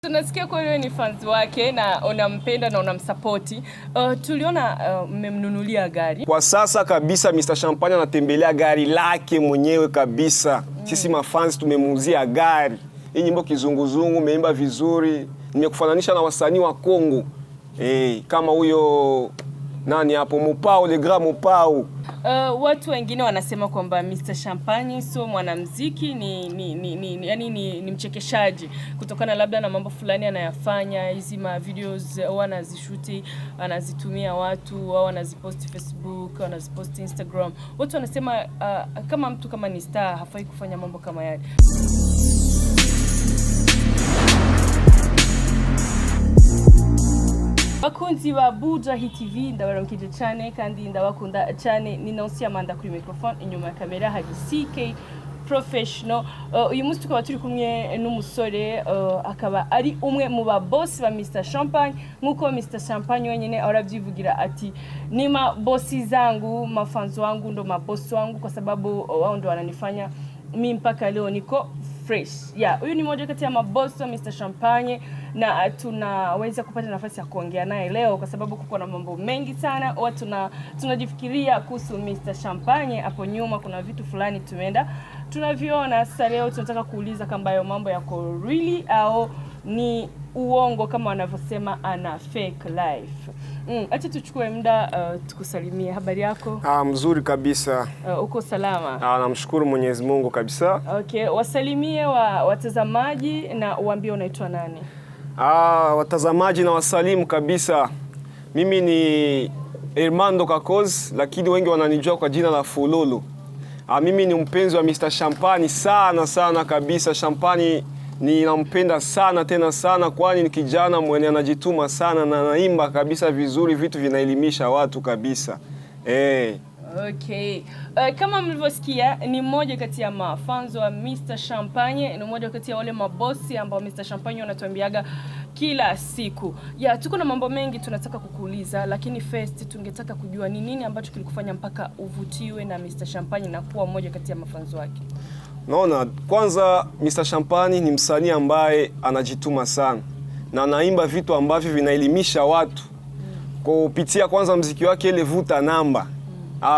Tunasikia kwa wewe ni fans wake na unampenda na unamsupport. Tuliona mmemnunulia gari. Kwa sasa kabisa Mr. Champagne anatembelea gari lake mwenyewe kabisa. Sisi mafans tumemuuzia gari. Hii nyimbo kizunguzungu, umeimba vizuri. Nimekufananisha na wasanii wa Kongo. Kama huyo nani hapo Mopao, Le Grand Mopao. Watu wengine wanasema kwamba Mr. Champagne sio mwanamuziki, ni mchekeshaji kutokana labda na mambo fulani anayafanya. Hizi ma videos au anazishuti, anazitumia watu au anaziposti Facebook, anaziposti Instagram. Watu wanasema kama mtu kama ni star hafai kufanya mambo kama yale. Bakunzi ba Buja Hit TV ndabaramukije cyane kandi ndabakunda cyane. Ni Nancy Amanda kuri microphone, inyuma ya kamera hari CK Professional. Uyu munsi tukaba turi kumwe n'umusore akaba ari umwe mu ba boss ba Mr. Champagne. Nkuko Mr. Champagne wenyine arabyivugira ati nima bossi zangu, mafans wangu ndo maboss wangu kwa sababu wao ndo wananifanya mimi mpaka leo niko fresh. Huyu ni mmoja kati ya maboss wa Mr. Champagne na tunaweza kupata nafasi ya kuongea naye leo kwa sababu kuko na mambo mengi sana. Watu tunajifikiria kuhusu Mr. Champagne. Hapo nyuma kuna vitu fulani tunaviona. Sasa leo tunataka kuuliza kama hayo mambo yako really au ni uongo kama wanavyosema ana fake life. Acha tuchukue muda tukusalimie. Habari yako? Mzuri kabisa. Uko salama? Namshukuru Mwenyezi Mungu kabisa. Okay, wasalimie watazamaji na uambie unaitwa nani? Watazamaji na wasalimu kabisa. Mimi ni Hermando Kakoz, lakini wengi wananijua kwa jina la Fululu. Mimi ni mpenzi wa Mr. Champagne sana kabisa. Champagne ninampenda sana tena sana, kwani ni kijana mwenye anajituma sana na anaimba kabisa vizuri, vitu vinaelimisha watu kabisa. Okay. Kama mlivyosikia ni mmoja kati ya mafans wa Mr. Champagne, ni mmoja kati ya wale mabossi ambao Mr. Champagne anatuambiaga kila siku. Tuko na mambo mengi tunataka kukuuliza, lakini first tungetaka kujua ni nini ambacho kilikufanya mpaka uvutiwe na Mr. Champagne na kuwa mmoja kati ya mafans wake. Naona kwanza Mr. Champagne ni msanii ambaye anajituma sana na anaimba vitu ambavyo vinaelimisha watu. Kupitia kwanza muziki wake ile Vuta Namba.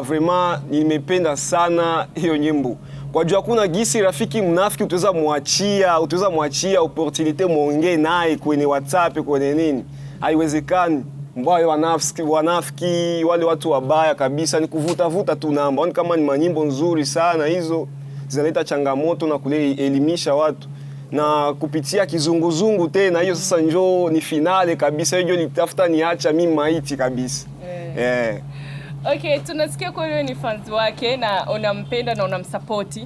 Vraiment nimependa sana hiyo nyimbo. Kwa jua kuna gisi rafiki mnafiki utaweza muachia opportunity muongee naye kwenye WhatsApp kwenye nini. Haiwezekani. Mbaya wanafiki wale watu wabaya kabisa ni kuvuta tu namba. Oni kama ni manyimbo nzuri sana hizo zinaleta changamoto na kuelimisha watu. Na kupitia kizunguzungu tena hiyo sasa njoo ni finale kabisa, hiyo nitafuta niacha mimi maiti kabisa. Okay, tunasikia kwa wewe ni fans wake na unampenda na unamsupport.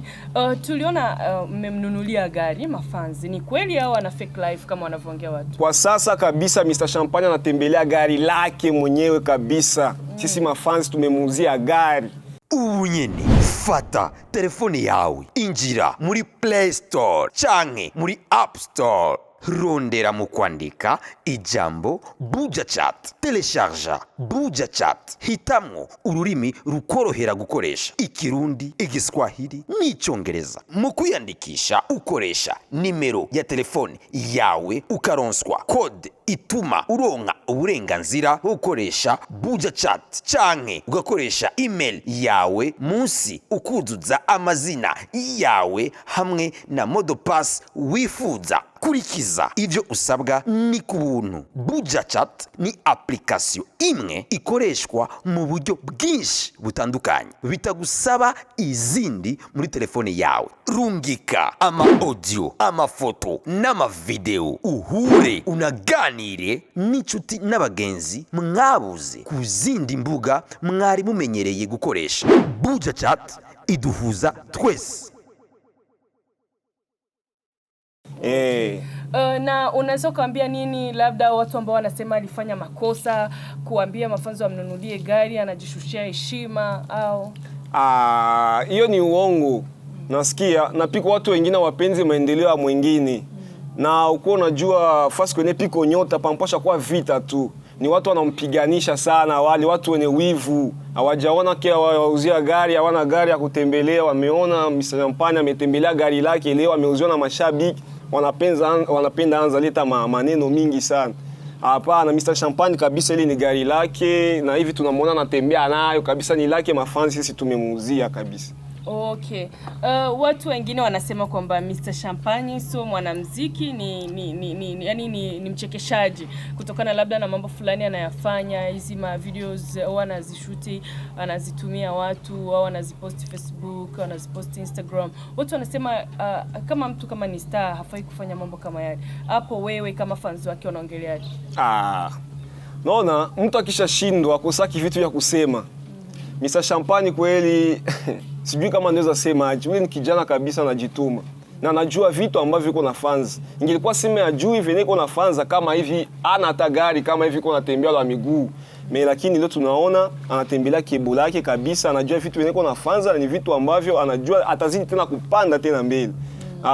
Tuliona mmemnunulia gari mafans. Ni kweli au ana fake life kama wanavyoongea watu? Kwa sasa kabisa Mr. Champagne anatembelea gari lake mwenyewe kabisa. Sisi mafans tumemuuzia gari. Unyene fata telefoni yawe injira muri Play Store canke muri App Store, rondera mu kwandika ijambo Buja Chat, telecharge Buja Chat, hitamwo ururimi rukorohera gukoresha Ikirundi, Igiswahili n'Icyongereza. Mu kwiyandikisha ukoresha nimero ya telefoni yawe ukaronswa code ituma uronka uburenganzira ukoresha Buja Chat, canke ugakoresha email yawe munsi ukuzuza amazina yawe hamwe na modopass wifuza. Kurikiza ivyo usabwa ni kubuntu. Buja Chat ni application imwe ikoreshwa mu buryo bwinshi butandukanye, bitagusaba izindi muri telefone yawe. Rungika ama audio, ama foto n'ama video, uhure unaganire n'inshuti n'abagenzi mwabuze ku zindi mbuga mwari mumenyereye gukoresha. Buja Chat iduhuza twese. Na unaweza kuambia nini labda watu ambao wanasema alifanya makosa, kuambia mafans wamnunulie gari anajishushia heshima au? Hiyo ni uongo. Nasikia napika watu wengine wapenzi maendeleo ya mwingine. Na uko unajua fasi kwenye piko nyota pampasha kwa vita tu. Ni watu wanampiganisha sana, wale watu wenye wivu. Hawajaona kia wauzia gari, hawana gari ya kutembelea, wameona Mr. Champagne ametembelea gari lake leo ameuziwa na mashabiki. wanapenda anza leta maneno mingi sana. Hapana, Mr. Champagne kabisa, ile ni gari lake, na hivi tunamwona anatembea nayo kabisa, ni lake, mafansi sisi tumemuuzia kabisa. Okay. Watu wengine wanasema kwamba Mr. Champagne sio mwanamuziki, ni mchekeshaji, kutokana labda na mambo fulani anayafanya, hizi ma videos au anazishuti, anazitumia watu au anazipost Facebook, anazipost Instagram. Watu wanasema kama mtu kama ni star hafai kufanya mambo kama yale. Hapo wewe kama fans wake unaongeleaje? Naona mtu akishashindwa kusaki vitu vya kusema. Mr. Champagne kweli sijui kama naweza sema aje. Yule ni kijana kabisa anajituma. Na anajua vitu ambavyo viko na fans. Ingelikuwa sema ajui vile iko na fans kama hivi, ana hata gari kama hivi, iko anatembea kwa miguu. Lakini leo tunaona anatembelea kebo lake kabisa, anajua vitu vile iko na fans, ni vitu ambavyo anajua atazidi tena kupanda tena mbele.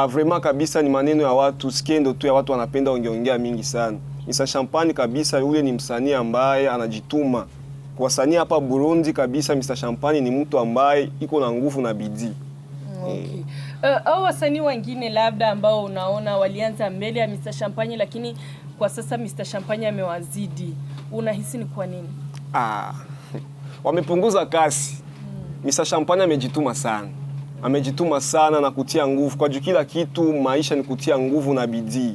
Vraiment kabisa ni maneno ya watu, skendo tu ya watu wanapenda ongeongea mingi sana. Mr. Champagne kabisa yule ni msanii ambaye anajituma. Kwa wasanii hapa Burundi kabisa, Mr. Champagne ni mtu ambaye iko na nguvu na bidii. Okay. Au wasanii wengine labda ambao unaona walianza mbele ya Mr. Champagne lakini kwa sasa Mr. Champagne amewazidi, unahisi ni kwa nini? Wamepunguza kasi. Mr. Champagne amejituma sana. Amejituma sana na kutia nguvu. Kwa juu kila kitu maisha ni kutia nguvu na bidii.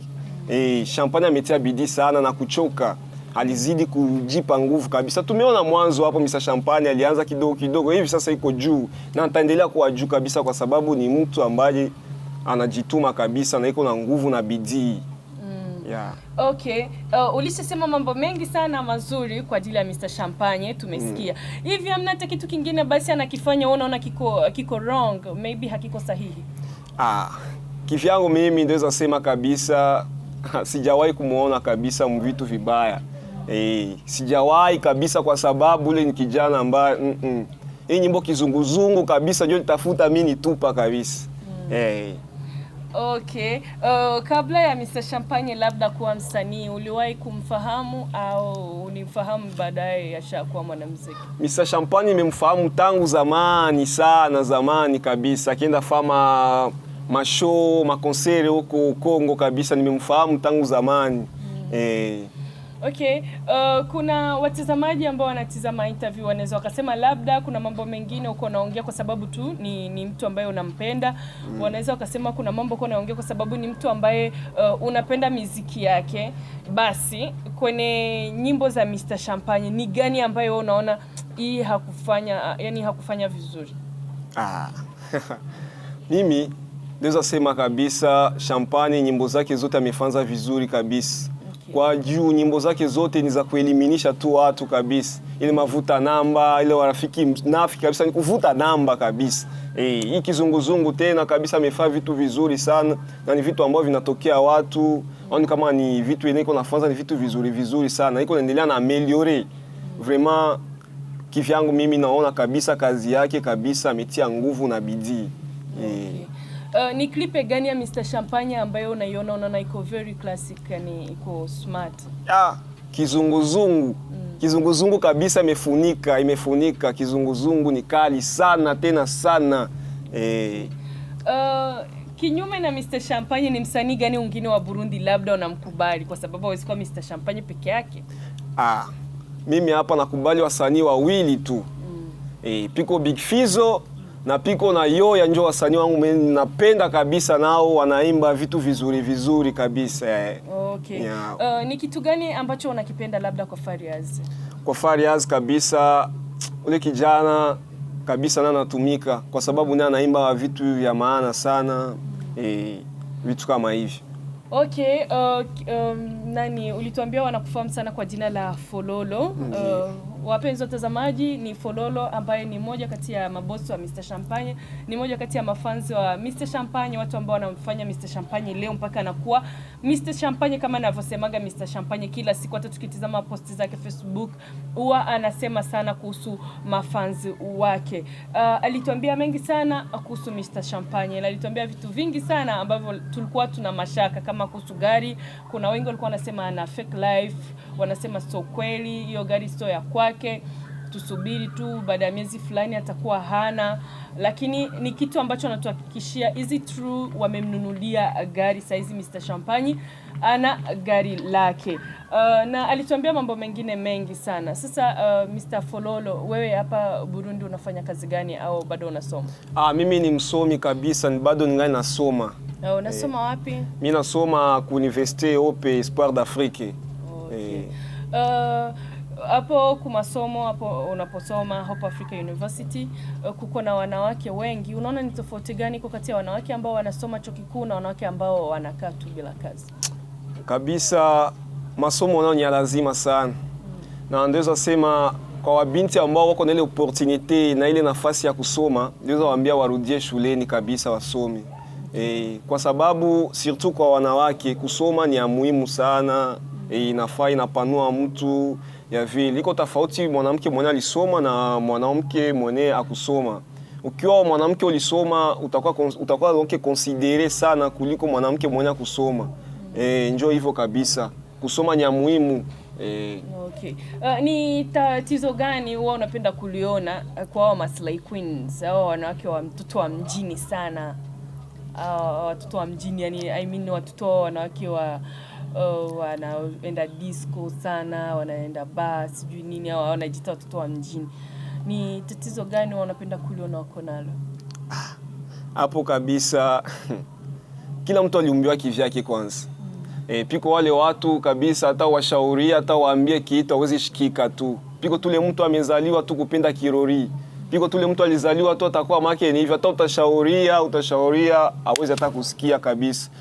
Champagne ametia bidii sana na kuchoka. Alizidi kujipa nguvu kabisa. Tumeona mwanzo hapo Mr. Champagne alianza kidogo kidogo, hivi sasa iko juu na ataendelea kuwa juu kabisa, kwa sababu ni mtu ambaye anajituma kabisa na iko na nguvu na bidii. Yeah. Okay. Ulishasema mambo mengi sana mazuri kwa ajili ya Mr. Champagne, tumesikia. Hivi hamna hata kitu kingine basi anakifanya unaona kiko wrong, maybe hakiko sahihi? Kivyangu mimi ndeweza sema kabisa sijawahi kumuona kabisa mvitu vibaya. Sijawahi kabisa, kwa sababu ule ni kijana ambaye hii nyimbo kizunguzungu kabisa ndio nitafuta mimi nitupa kabisa. Okay. Kabla ya Mr. Champagne labda kuwa msanii, uliwahi kumfahamu au ulimfahamu baadaye ashakuwa mwanamuziki? Mr. Champagne nimemfahamu tangu zamani sana, zamani kabisa. Akienda fama mashow, makonsere huko Kongo kabisa, nimemfahamu tangu zamani. Okay. Kuna watazamaji ambao wanatizama interview wanaweza wakasema labda kuna mambo mengine uko naongea kwa sababu tu ni mtu ambaye unampenda. Wanaweza wakasema kuna mambo uko naongea kwa sababu ni mtu ambaye unapenda muziki yake. Basi kwenye nyimbo za Mr. Champagne ni gani ambayo unaona hii hakufanya vizuri? Mimi naweza sema kabisa Champagne nyimbo zake zote amefanya vizuri kabisa. Kwa juu nyimbo zake zote ni za kueliminisha tu watu kabisa. Ile mavuta namba, ile warafiki nafi kabisa, ni kuvuta namba kabisa. Hii kizunguzungu tena kabisa amefanya vitu vizuri sana, na ni vitu ambavyo vinatokea watu. Oni kama ni vitu yenyewe iko nafanya, ni vitu vizuri sana. Iko naendelea na ameliore. Vraiment kivyangu mimi naona kabisa kazi yake kabisa ametia nguvu na bidii. Ni klipe gani ya Mr. Champagne ambayo unaiona unaona iko very classic, yani iko smart? Kizunguzungu. Kizunguzungu kabisa imefunika. Kizunguzungu ni kali sana tena sana. Kinyume na Mr. Champagne, ni msanii gani mwingine wa Burundi labda unamkubali, kwa sababu hawezi kuwa Mr. Champagne peke yake? Mimi hapa nakubali wasanii wawili tu. Piko Big Fizzo na piko na Yoya, ndio wasanii wangu napenda kabisa, nao wanaimba vitu vizuri kabisa. Okay. Yeah. Ni kitu gani ambacho unakipenda labda kwa Fariaz? Kwa Fariaz kabisa ule kijana kabisa na anatumika, kwa sababu naye anaimba vitu vya maana sana, vitu kama hivi. Okay. Ulituambia wanakufahamu sana kwa jina la Fololo. Wapenzi watazamaji, ni Fololo ambaye ni moja kati ya mabosi wa Mr. Champagne, ni moja kati ya mafanzi wa Mr. Champagne, watu ambao wanamfanya Mr. Champagne leo mpaka anakuwa Mr. Champagne kama anavyosemaga Mr. Champagne kila siku. Hata tukitizama posti zake Facebook huwa anasema sana kuhusu mafanzi wake. Alituambia mengi sana kuhusu Mr. Champagne, alituambia vitu vingi sana ambavyo tulikuwa tuna mashaka, kama kuhusu gari. Kuna wengi walikuwa wanasema ana fake life, wanasema sio kweli, hiyo gari sio ya kwake. tusubiri tu baada ya miezi fulani atakuwa hana, lakini ni kitu ambacho anatuhakikishia. Is it true wamemnunulia gari saizi? Mr. Champagne ana gari lake, na alituambia mambo mengine mengi sana. Sasa Mr. Fololo, wewe hapa Burundi unafanya kazi gani au bado unasoma? Mimi ni msomi kabisa, bado ningali nasoma. Unasoma wapi? Mimi nasoma ku Université Hope Espoir d'Afrique. Okay. Hapo kumasomo hapo unaposoma Hope Africa University, kuko na wanawake wengi. Unaona ni tofauti gani kwa kati ya wanawake ambao wanasoma chuo kikuu na wanawake ambao wanakaa tu bila kazi? Kabisa masomo nao ni lazima sana. Na ndeweza sema kwa wabinti ambao wako na ile opportunity na ile nafasi ya kusoma, ndeweza waambia warudie shuleni kabisa wasome. Kwa sababu surtout kwa wanawake kusoma ni ya muhimu sana. Inafaa inapanua mtu ya vile. Iko tofauti mwanamke mwenye alisoma na mwanamke mwenye akusoma. Ukiwa mwanamke ulisoma utakuwa donc considéré sana kuliko mwanamke mwenye akusoma. Njoo hivyo kabisa. Kusoma ni ya muhimu. Okay. Ni tatizo gani wewe unapenda kuliona kwa hao maslay queens au wanawake wa mtoto wa mjini sana? Watoto wa mjini, yani I mean watoto wanawake wa wanaenda disco sana, wanaenda bar, sijui nini, au wanajiita watoto wa mjini. Ni tatizo gani wanapenda kuliona wako nalo? Hapo kabisa kila mtu aliumbiwa kivyake kwanza. Piko wale watu kabisa hata washauria hata waambie kitu hawezi shikika tu. Piko tule mtu amezaliwa tu kupenda kirori. Piko tule mtu alizaliwa tu atakuwa make ni hivyo, hata utashauria hawezi hata kusikia kabisa.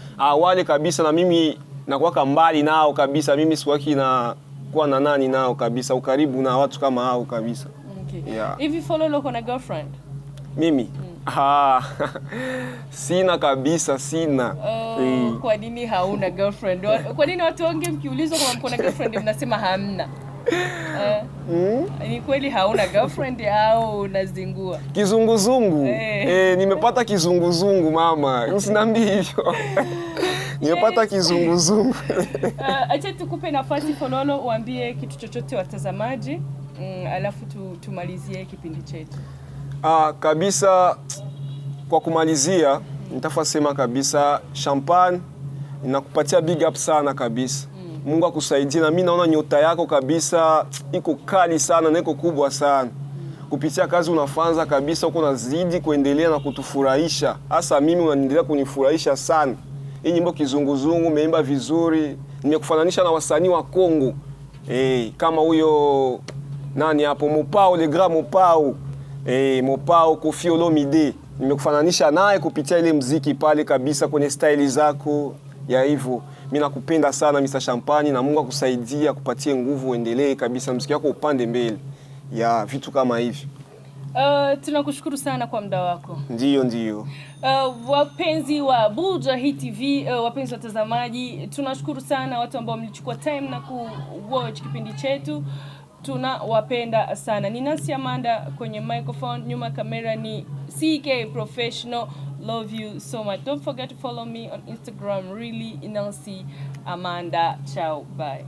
Wale kabisa na mimi nakuwa mbali nao kabisa. Mimi siwaki na kuwa na nani nao kabisa, ukaribu na watu kama hao kabisa. Okay. Yeah. Hivi Fololo uko na girlfriend? Mimi? Sina kabisa, sina. Kwa nini hauna girlfriend? Kwa nini watu wengi mkiulizwa kama mko na girlfriend mnasema hamna? Ni kweli hauna girlfriend au unazingua? Kizunguzungu. Nimepata kizunguzungu mama. Usiniambie hivyo. Nimepata kizunguzungu. Acha tukupe nafasi Fololo uambie kitu chochote watazamaji, alafu tumalizie kipindi chetu. Kabisa kwa kumalizia nitafasema kabisa Champagne inakupatia big up sana kabisa. Mungu akusaidie, na mimi naona nyota yako kabisa iko kali sana na iko kubwa sana. Kupitia kazi unafanza kabisa uko nazidi kuendelea na kutufurahisha. Hasa mimi unaendelea kunifurahisha sana. Hii nyimbo kizunguzungu umeimba vizuri. Nimekufananisha na wasanii wa Kongo. Kama huyo nani hapo Mopao, le grand Mopao. Mopao Koffi Olomide. Nimekufananisha naye kupitia ile muziki pale kabisa kwenye style zako ya hivyo. Mimi nakupenda sana Mr. Champagne, na Mungu akusaidie akupatie nguvu uendelee kabisa muziki wako upande mbele. Ya vitu kama hivi. Tunakushukuru sana kwa muda wako. Ndio. Wapenzi wa Buja Hit TV, wapenzi watazamaji, tunashukuru sana watu ambao mlichukua time na ku-watch kipindi chetu. Tunawapenda sana. Ni Nancy Amanda kwenye microphone, nyuma kamera ni CK Professional. Love you so much. Don't forget to follow me on Instagram, really Nancy Amanda. Ciao, bye.